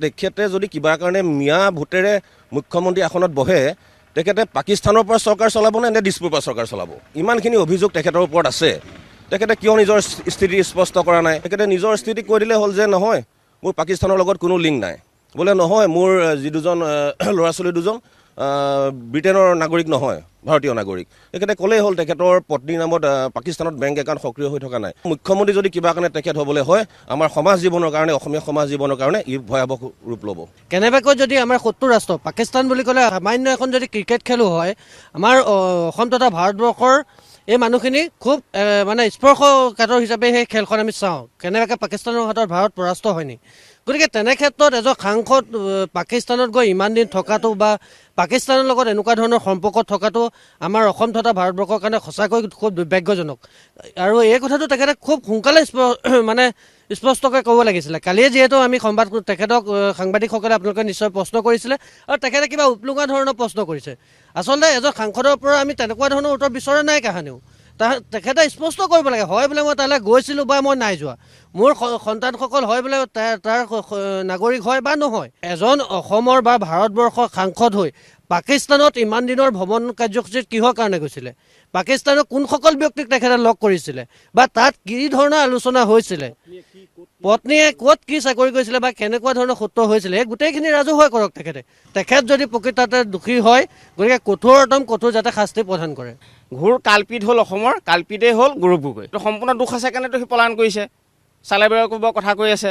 তেখেতে যদি কিবা কাৰণে মিয়া ভোটেৰে মুখ্যমন্ত্ৰী আসনত বহে তেখেতে পাকিস্তানৰ পৰা চৰকাৰ চলাব নে দিছপুৰৰ পৰা চৰকাৰ চলাব? ইমানখিনি অভিযোগ তেখেতৰ ওপৰত আছে। তেখেতে কিয় নিজৰ স্থিতি স্পষ্ট কৰা নাই? তেখেতে নিজৰ স্থিতি কৈ দিলে হ'ল যে নহয় মোৰ পাকিস্তানৰ লগত কোনো লিংক নাই, বোলে নহয় মোৰ যি দুজন ল'ৰা ছোৱালী দুজন ব্ৰিটেইনৰ নাগৰিক নহয়, ভাৰতীয় নাগৰিক। তেখেতে ক'লেই হ'ল তেখেতৰ পত্নীৰ নামত পাকিস্তানত বেংক একাউণ্ট সক্ৰিয় হৈ থকা নাই। মুখ্যমন্ত্ৰী যদি কিবা কাৰণে তেখেত হ'বলৈ হয় আমাৰ সমাজ জীৱনৰ কাৰণে, অসমীয়া সমাজ জীৱনৰ কাৰণে ই ভয়াৱহ ৰূপ ল'ব। কেনেবাকৈ যদি আমাৰ শত্ৰু ৰাষ্ট্ৰ পাকিস্তান বুলি ক'লে সামান্য এখন যদি ক্ৰিকেট খেলো হয়, আমাৰ অসম তথা ভাৰতবৰ্ষৰ এই মানুহখিনি খুব মানে স্পৰ্শকাতৰ হিচাপে সেই খেলখন আমি চাওঁ, কেনেবাকৈ পাকিস্তানৰ হাতত ভাৰত পৰাস্ত হয়নি। গতিকে তেনে ক্ষেত্ৰত এজন সাংসদ পাকিস্তানত গৈ ইমান দিন থকাটো বা পাকিস্তানৰ লগত এনেকুৱা ধৰণৰ সম্পৰ্ক থকাটো আমাৰ অসম তথা ভাৰতবৰ্ষৰ কাৰণে সঁচাকৈ খুব দুৰ্ভাগ্যজনক। আৰু এই কথাটো তেখেতে খুব সোনকালে মানে স্পষ্টকৈ ক'ব লাগিছিলে। কালিয়ে যিহেতু আমি তেখেতক সাংবাদিকসকলে আপোনালোকে নিশ্চয় প্ৰশ্ন কৰিছিলে আৰু তেখেতে কিবা উপলুঙা ধৰণৰ প্ৰশ্ন কৰিছে। আচলতে এজন সাংসদৰ পৰা আমি তেনেকুৱা ধৰণৰ উত্তৰ বিচৰা নাই কাহানিও। তেখেতে স্পষ্ট কৰিব লাগে, হয় বোলে মই তালৈ গৈছিলোঁ বা মই নাই যোৱা, মোৰ সন্তানসকল হয় বোলে তাৰ নাগৰিক হয় বা নহয়। এজন অসমৰ বা ভাৰতবৰ্ষৰ সাংসদ হৈ পাকিস্তানত ইমান দিনৰ ভ্ৰমণ কাৰ্যসূচীত কিহৰ কাৰণে গৈছিলে? পাকিস্তানৰ কোনসকল ব্যক্তিক তেখেতে লগ কৰিছিলে বা তাত কি ধৰণৰ আলোচনা হৈছিলে? পত্নীয়ে ক'ত কি চাকৰি কৰিছিলে বা কেনেকুৱা ধৰণৰ সূত্ৰ হৈছিলে, এই গোটেইখিনি ৰাজহুৱা কৰক তেখেত যদি প্ৰকৃততে দোষী হয়, গতিকে কঠোৰ যাতে শাস্তি প্ৰদান কৰে। ঘোৰ কালপিত হ'ল অসমৰ, কালপিতেই হ'ল গৌৰৱ গগৈ। সম্পূৰ্ণ দোষ আছে কাৰণেতো সি পলায়ন কৰিছে, চালাই বেৰ কৰিব কথা কৈ আছে।